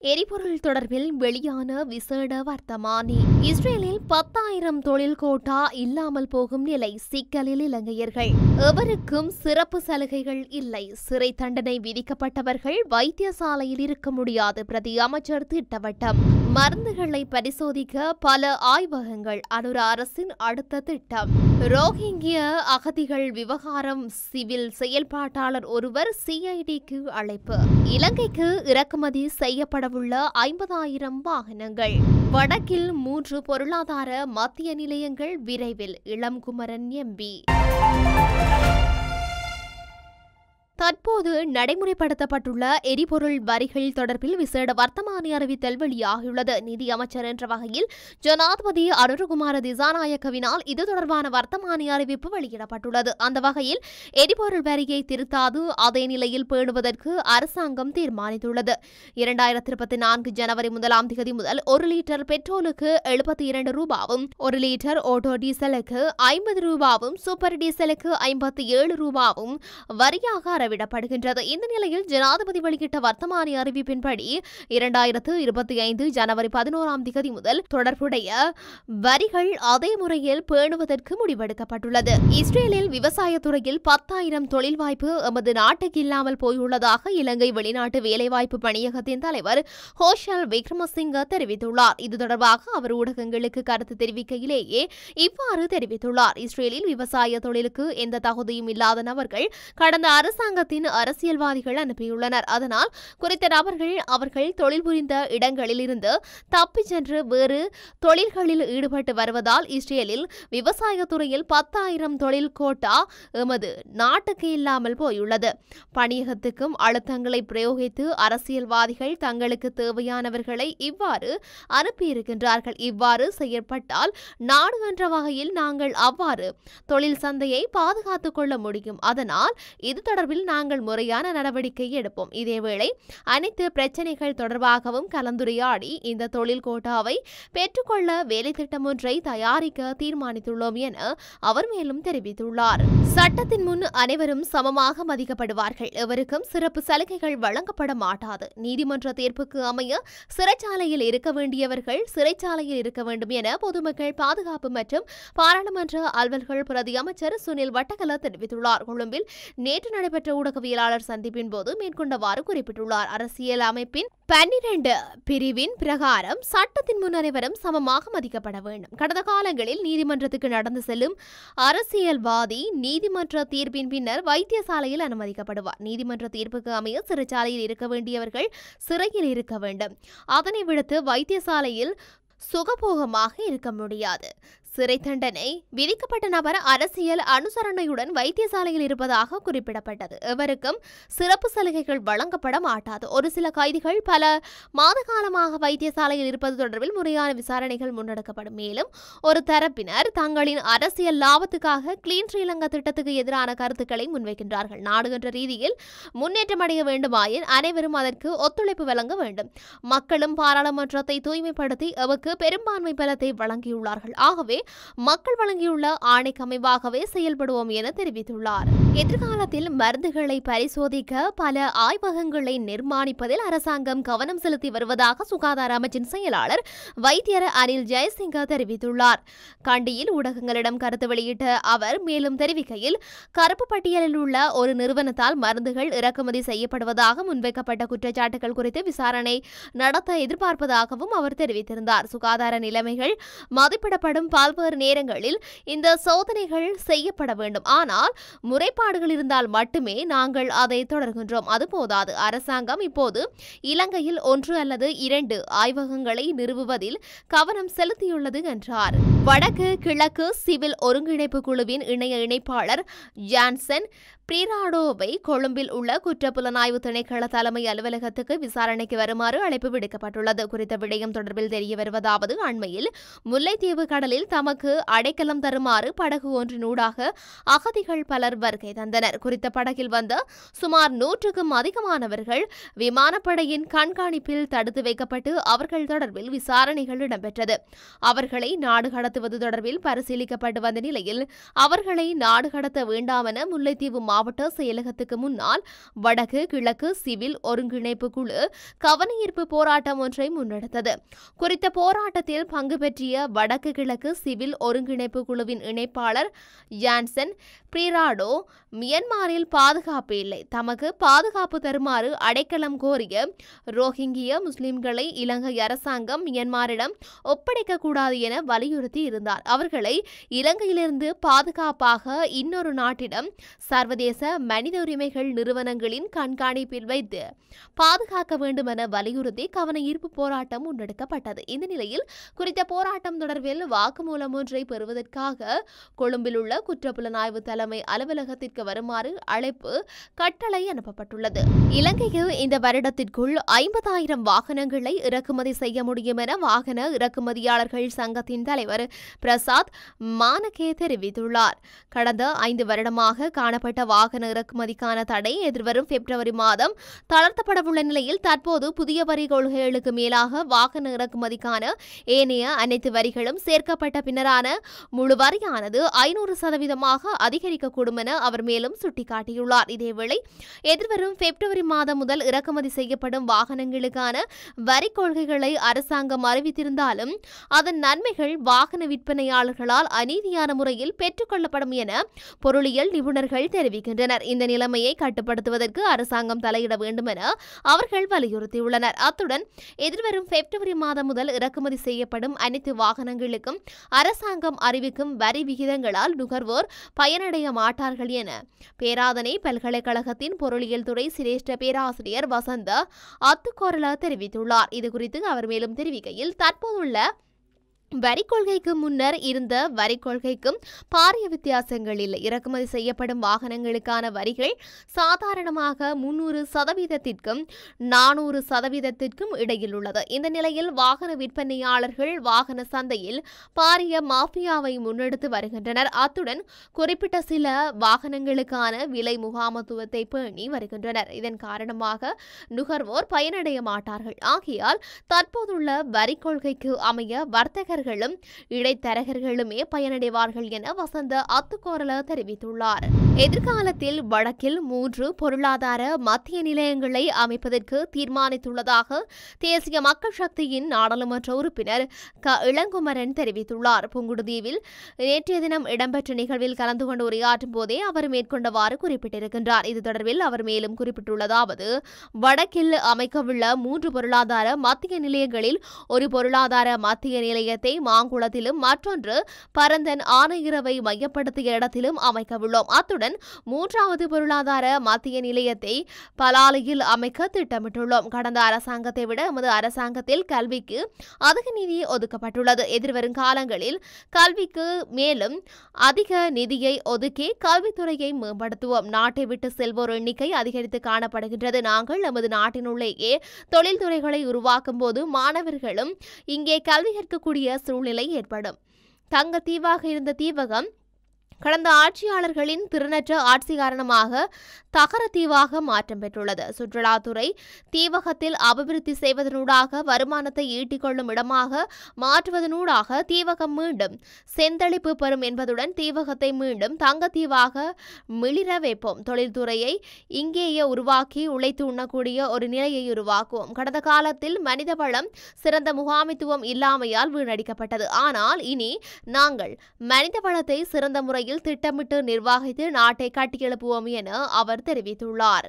எரிபொருள் தொடர்பில் வெளியான விசேட வர்த்தமானி. இஸ்ரேலில் 10,000 தொழில் கோட்டா இல்லாமல் போகும் நிலை. சிக்கலில் இலங்கையர்கள். எவருக்கும் சிறப்பு சலுகைகள் இல்லை. சிறை தண்டனை விதிக்கப்பட்டவர்கள் வைத்தியசாலையில் இருக்க முடியாது. பிரதி அமைச்சர் திட்டவட்டம். மருந்துகளை பரிசோதிக்க பல ஆய்வகங்கள். அனுர அரசின் அடுத்த திட்டம். ரோஹிங்கிய அகதிகள் விவகாரம். சிவில் செயல்பாட்டாளர் ஒருவர் சிஐடிக்கு அழைப்பு. இலங்கைக்கு இறக்குமதி செய்யப்படவுள்ள 50,000 வாகனங்கள். வடக்கில் 3 பொருளாதார மத்திய நிலையங்கள் விரைவில். இளம்குமரன் எம்பி. தற்போது நடைமுறைப்படுத்தப்பட்டுள்ள எரிபொருள் வரிகள் தொடர்பில் விசேட வர்த்தமானி அறிவித்தல் வெளியாகியுள்ளது. நிதி அமைச்சர் என்ற வகையில் ஜனாதிபதி அனுரகுமார திசாநாயக்கவினால் இது தொடர்பான வர்த்தமானி அறிவிப்பு வெளியிடப்பட்டுள்ளது. அந்த வகையில் எரிபொருள் வரியை திருத்தாது அதே நிலையில் பேணுவதற்கு அரசாங்கம் தீர்மானித்துள்ளது. 2024 ஜனவரி 1ஆம் தேதி முதல் 1 லிட்டர் பெட்ரோலுக்கு 72 ரூபாவும், 1 லிட்டர் ஓட்டோ டீசலுக்கு 50 ரூபாவும், சூப்பர் டீசலுக்கு 57 ரூபாவும் வரியாக விடப்படுகின்றது. இந்த நிலையில் ஜனாதிபதி வெளியிட்ட வர்த்தமானி அறிவிப்பின்படி 2025 ஜனவரி 11ஆம் தேதி முதல் தொடர்புடைய வரிகள் அதே முறையில் பேணுவதற்கு முடிவெடுக்கப்பட்டுள்ளது. இஸ்ரேலில் விவசாயத்துறையில் 10,000 தொழில் வாய்ப்பு எமது நாட்டுக்கு இல்லாமல் போயுள்ளதாக இலங்கை வெளிநாட்டு வேலைவாய்ப்பு பணியகத்தின் தலைவர் ஹோஷல் விக்ரமசிங்க தெரிவித்துள்ளார். இது தொடர்பாக அவர் ஊடகங்களுக்கு கருத்து தெரிவிக்கையிலேயே இவ்வாறு தெரிவித்துள்ளார். இஸ்ரேலில் விவசாய தொழிலுக்கு எந்த தகுதியும் இல்லாத நபர்கள் கடந்த அரசாங்கத்தின் அரசியல்வாதிகள் அனுப்பியுள்ளனர். அதனால் குறித்த நபர்கள் அவர்கள் தொழில் புரிந்த இடங்களில் இருந்து தப்பிச் சென்று வேறு தொழில்களில் ஈடுபட்டு வருவதால் இஸ்ரேலில் விவசாயத்துறையில் 10,000 தொழில் கோட்டா எமது நாட்டுக்கு இல்லாமல் போயுள்ளது. பணியகத்துக்கும் அழுத்தங்களை பிரயோகித்து அரசியல்வாதிகள் தங்களுக்கு தேவையானவர்களை இவ்வாறு அனுப்பியிருக்கின்றார்கள். இவ்வாறு செயற்பட்டால் நாடு என்ற வகையில் நாங்கள் அவ்வாறு தொழில் சந்தையை பாதுகாத்துக் கொள்ள முடியும். அதனால் இது தொடர்பில் நாங்கள் முறையான நடவடிக்கை எடுப்போம். இதேவேளை அனைத்து பிரச்சினைகள் தொடர்பாகவும் கலந்துரையாடி இந்த தொழில் கோட்டாவை பெற்றுக்கொள்ள வேலை திட்டம் ஒன்றை தயாரிக்க தீர்மானித்துள்ளோம் என அவர் மேலும் தெரிவித்துள்ளார். சட்டத்தின் முன் அனைவரும் சமமாக மதிக்கப்படுவார்கள். எவருக்கும் சிறப்பு சலுகைகள் வழங்கப்பட மாட்டாது. நீதிமன்ற தீர்ப்புக்கு அமைய சிறைச்சாலையில் இருக்க வேண்டியவர்கள் சிறைச்சாலையில் இருக்க வேண்டும் என பொதுமக்கள் பாதுகாப்பு மற்றும் பாராளுமன்ற அலுவல்கள் பிரதி அமைச்சர் சுனில் வட்டகல தெரிவித்துள்ளார். கொழும்பில் நேற்று நடைபெற்ற ஊடகவியலாளர் சந்திப்பின் போது மேற்கொண்டவாறு குறிப்பிட்டுள்ளார். அரசியல் அமைப்பின் 12 பிரிவின் பிரகாரம் சட்டத்தின் முன் அனைவரும் சமமாக மதிக்கப்பட வேண்டும். கடந்த காலங்களில் நீதிமன்றத்துக்கு நடந்து செல்லும் அரசியல்வாதி நீதிமன்ற தீர்ப்பின் பின்னர் வைத்தியசாலையில் அனுமதிக்கப்படுவார். நீதிமன்ற தீர்ப்புக்கு அமைய சிறைச்சாலையில் இருக்க வேண்டியவர்கள் சிறையில் இருக்க வேண்டும். அதனை விடுத்து வைத்தியசாலையில் சுகபோகமாக இருக்க முடியாது. சிறை தண்டனை விதிக்கப்பட்ட நபர் அரசியல் அனுசரணையுடன் வைத்தியசாலையில் இருப்பதாக குறிப்பிடப்பட்டது. எவருக்கும் சிறப்பு சலுகைகள் வழங்கப்பட மாட்டாது. ஒரு சில கைதிகள் பல மாத காலமாக வைத்தியசாலையில் இருப்பது தொடர்பில் முறையான விசாரணைகள் முன்னெடுக்கப்படும். மேலும் ஒரு தரப்பினர் தங்களின் அரசியல் லாபத்துக்காக கிளீன் ஸ்ரீலங்கா திட்டத்துக்கு எதிரான கருத்துக்களை முன்வைக்கின்றார்கள். நாடு என்ற ரீதியில் முன்னேற்றமடைய வேண்டுமாயின் அனைவரும் அதற்கு ஒத்துழைப்பு வழங்க வேண்டும். மக்களும் பாராளுமன்றத்தை தூய்மைப்படுத்தி எமக்கு பெரும்பான்மை பலத்தை வழங்கியுள்ளார்கள். ஆகவே மக்கள் வழங்கியுள்ள ஆணைக்கு அமைவாகவே செயல்படுவோம் என தெரிவித்துள்ளார். எதிர்காலத்தில் மருந்துகளை பரிசோதிக்க பல ஆய்வகங்களை நிர்மாணிப்பதில் அரசாங்கம் கவனம் செலுத்தி வருவதாக சுகாதார அமைச்சின் செயலாளர் வைத்தியர் அனில் ஜெயசிங்க தெரிவித்துள்ளார். கண்டியில் ஊடகங்களிடம் கருத்து வெளியிட்ட அவர் மேலும் தெரிவிக்கையில், கருப்பு பட்டியலில் உள்ள ஒரு நிறுவனத்தால் மருந்துகள் இறக்குமதி செய்யப்படுவதாக முன்வைக்கப்பட்ட குற்றச்சாட்டுகள் குறித்து விசாரணை நடத்த எதிர்பார்ப்பதாகவும் அவர் தெரிவித்திருந்தார். சுகாதார நிலைமைகள் மதிப்பிடப்படும் பல்வேறு நேரங்களில் இந்த சோதனைகள் செய்யப்பட வேண்டும். ஆனால் முறைப்பாடுகள் இருந்தால் மட்டுமே நாங்கள் அதை தொடர்கின்றோம். அது போதாது. அரசாங்கம் இப்போது இலங்கையில் 1 அல்லது 2 ஆய்வகங்களை நிறுவுவதில் கவனம் செலுத்தியுள்ளது என்றார். வடக்கு கிழக்கு சிவில் ஒருங்கிணைப்பு குழுவின் இணைய இணைப்பாளர் ஜான்சன் பிரிராடோவை கொழும்பில் உள்ள குற்றப்புலனாய்வு திணைக்கள தலைமை அலுவலகத்துக்கு விசாரணைக்கு வருமாறு அழைப்பு விடுக்கப்பட்டுள்ளது. குறித்த விடயம் தொடர்பில் தெரிய வருவதாவது, அண்மையில் முல்லைத்தீவு கடலில் தமக்கு அடைக்கலம் தருமாறு படகு ஒன்றினூடாக அகதிகள் பலர் வருகை தந்தனர். குறித்த படகில் வந்த சுமார் 100க்கும் அதிகமானவர்கள் விமானப்படையின் கண்காணிப்பில் தடுத்து வைக்கப்பட்டு அவர்கள் தொடர்பில் விசாரணைகள் இடம்பெற்றது. அவர்களை நாடு கடத்துவது தொடர்பில் பரிசீலிக்கப்பட்டு வந்த நிலையில் அவர்களை நாடு கடத்த வேண்டாம் என முல்லைத்தீவு மாவட்ட செயலகத்துக்கு முன்னால் வடக்கு கிழக்கு சிவில் ஒருங்கிணைப்பு குழு கவனஈர்ப்பு போராட்டம் ஒன்றை முன்னெடுத்தது. குறித்த போராட்டத்தில் பங்கு பெற்றிய வடக்கு கிழக்கு சிவில் ஒருங்கிணைப்பு குழுவின் இணைப்பாளர் யான்சன் பிரிராடோ, மியன்மாரில் பாதுகாப்பு இல்லை, தமக்கு பாதுகாப்பு தருமாறு அடைக்கலம் கோரிய ரோஹிங்கிய முஸ்லிம்களை இலங்கை அரசாங்கம் மியன்மாரிடம் ஒப்படைக்கக்கூடாது என வலியுறுத்தி இருந்தார். அவர்களை இலங்கையிலிருந்து பாதுகாப்பாக இன்னொரு நாட்டிடம் சர்வதேச மனித உரிமைகள் நிறுவனங்களின் கண்காணிப்பில் வைத்து பாதுகாக்க வேண்டும் என வலியுறுத்தி கவன ஈர்ப்பு போராட்டம் முன்னெடுக்கப்பட்டது. இந்த நிலையில் குறித்த போராட்டம் தொடர்பில் வாக்குமூலம் ஒன்றை பெறுவதற்காக கொழும்பில் உள்ள குற்றப்புலனாய்வு தலைமை அலுவலகத்திற்கு வருமாறு அழைப்பு கட்டளை அனுப்பப்பட்டுள்ளது. இலங்கைக்கு இந்த வருடத்திற்குள் 50,000 வாகனங்களை இறக்குமதி செய்ய முடியும் என வாகன இறக்குமதியாளர்கள் சங்கத்தின் தலைவர் பிரசாத் மானகே தெரிவித்துள்ளார். கடந்த 5 வருடமாக காணப்பட்ட வாகன இறக்குமதிக்கான தடை எதிர்வரும் பிப்ரவரி மாதம் தளர்த்தப்படவுள்ள நிலையில் தற்போது புதிய வரி கொள்கைகளுக்கு மேலாக வாகன இறக்குமதிக்கான ஏனைய அனைத்து வரிகளும் சேர்க்கப்பட்ட பின்னரான முழு வரியானது 500% அதிகரிக்கக்கூடும் என அவர் மேலும் சுட்டிக்காட்டியுள்ளார். இதேவேளை எதிர்வரும் பிப்ரவரி மாதம் முதல் இறக்குமதி செய்யப்படும் வாகனங்களுக்கான வரி கொள்கைகளை அரசாங்கம் அறிவித்திருந்தாலும் அதன் நன்மைகள் வாகன விற்பனையாளர்களால் அநீதியான முறையில் பெற்றுக் கொள்ளப்படும் என பொருளியல் நிபுணர்கள் தெரிவிக்கின்றனர். இந்த நிலைமையை கட்டுப்படுத்துவதற்கு அரசாங்கம் தலையிட வேண்டும் என அவர்கள் வலியுறுத்தியுள்ளனர். அத்துடன் எதிர்வரும் பிப்ரவரி மாதம் முதல் இறக்குமதி செய்யப்படும் அனைத்து வாகனங்களுக்கும் அரசாங்கம் அறிவிக்கும் வரி விகிதங்களால் நுகர்வோர் பயனடைய மாட்டார்கள் என பேராதனை பல்கலைக்கழகத்தின் பொருளியல் துறை சிரேஷ்ட பேராசிரியர் வசந்த அத்துக்கோரல தெரிவித்துள்ளார். இதுகுறித்து அவர் மேலும் தெரிவிக்கையில், தற்போதுள்ள வரி கொள்கைக்கு முன்னர் இருந்த வரி கொள்கைக்கும் பாரிய வித்தியாசங்கள் இல்லை. இறக்குமதி செய்யப்படும் வாகனங்களுக்கான வரிகள் சாதாரணமாக 300%க்கும் 400%க்கும் இடையில் உள்ளது. இந்த நிலையில் வாகன விற்பனையாளர்கள் வாகன சந்தையில் பாரிய மாஃபியாவை முன்னெடுத்து வருகின்றனர். அத்துடன் குறிப்பிட்ட சில வாகனங்களுக்கான விலை முகாமத்துவத்தை பேணி வருகின்றனர். இதன் காரணமாக நுகர்வோர் பயனடைய மாட்டார்கள். ஆகையால் தற்போதுள்ள வரி கொள்கைக்கு அமைய வர்த்தகர்களும் இடைத்தரகர்களுமே பயனடைவார்கள் என வசந்த அத்துக்கோரல தெரிவித்துள்ளார். எதிர்காலத்தில் வடக்கில் 3 பொருளாதார மத்திய நிலையங்களை அமைப்பதற்கு தீர்மானித்துள்ளதாக தேசிய மக்கள் சக்தியின் நாடாளுமன்ற உறுப்பினர் இளங்குமரன் தெரிவித்துள்ளார். புங்குடுதீவில் நேற்றைய தினம் இடம்பெற்ற நிகழ்வில் கலந்து கொண்டு உரையாற்றும் போதே அவர் மேற்கொண்டவாறு குறிப்பிட்டிருக்கின்றார். இது தொடர்பில் அவர் மேலும் குறிப்பிட்டுள்ளதாவது, வடக்கில் அமைக்கவுள்ள 3 பொருளாதார மத்திய நிலையங்களில் ஒரு பொருளாதார மத்திய நிலையத்தை மாங்குளத்திலும் மற்றொன்று பரந்தன் ஆனையிறவை மையப்படுத்திய இடத்திலும் அமைக்கவுள்ளோம். அத்துடன் 3வது பொருளாதார மத்திய நிலையத்தை பலாலியில் அமைக்க திட்டமிட்டுள்ளோம். கடந்த அரசாங்கத்தை விட எமது அரசாங்கத்தில் கல்விக்கு அதிக நிதி ஒதுக்கப்பட்டுள்ளது. எதிர்வரும் காலங்களில் கல்விக்கு மேலும் அதிக நிதியை ஒதுக்கி கல்வித்துறையை மேம்படுத்துவோம். நாட்டை விட்டு செல்வோர் எண்ணிக்கை அதிகரித்து காணப்படுகின்றது. நாங்கள் நமது நாட்டினுள்ளேயே தொழில்துறைகளை உருவாக்கும் போது மாணவர்களும் இங்கே கல்வி கற்கக்கூடிய சூழ்நிலை ஏற்படும். தங்கத்தீவாக இருந்த தீவகம் கடந்த ஆட்சியாளர்களின் திறனற்ற ஆட்சி காரணமாக தகரத்தீவாக மாற்றம் பெற்றுள்ளது. சுற்றுலாத்துறை தீவகத்தில் அபிவிருத்தி செய்வதனூடாக வருமானத்தை ஈட்டிக்கொள்ளும் இடமாக மாற்றுவதனூடாக தீவகம் மீண்டும் செந்தளிப்பு பெறும் என்பதுடன் தீவகத்தை மீண்டும் தங்கத்தீவாக மிளிர வைப்போம். தொழில்துறையை இங்கேயே உருவாக்கி உழைத்து உண்ணக்கூடிய ஒரு நிலையை உருவாக்குவோம். கடந்த காலத்தில் மனித வளம் சிறந்த முகாமித்துவம் இல்லாமையால் வீணடிக்கப்பட்டது. ஆனால் இனி நாங்கள் மனித வளத்தை சிறந்த முறையில் திட்டமிட்டு நிர்வகித்து நாட்டை கட்டியெழுப்புவோம் என அவர் தெரிவித்துள்ளார்.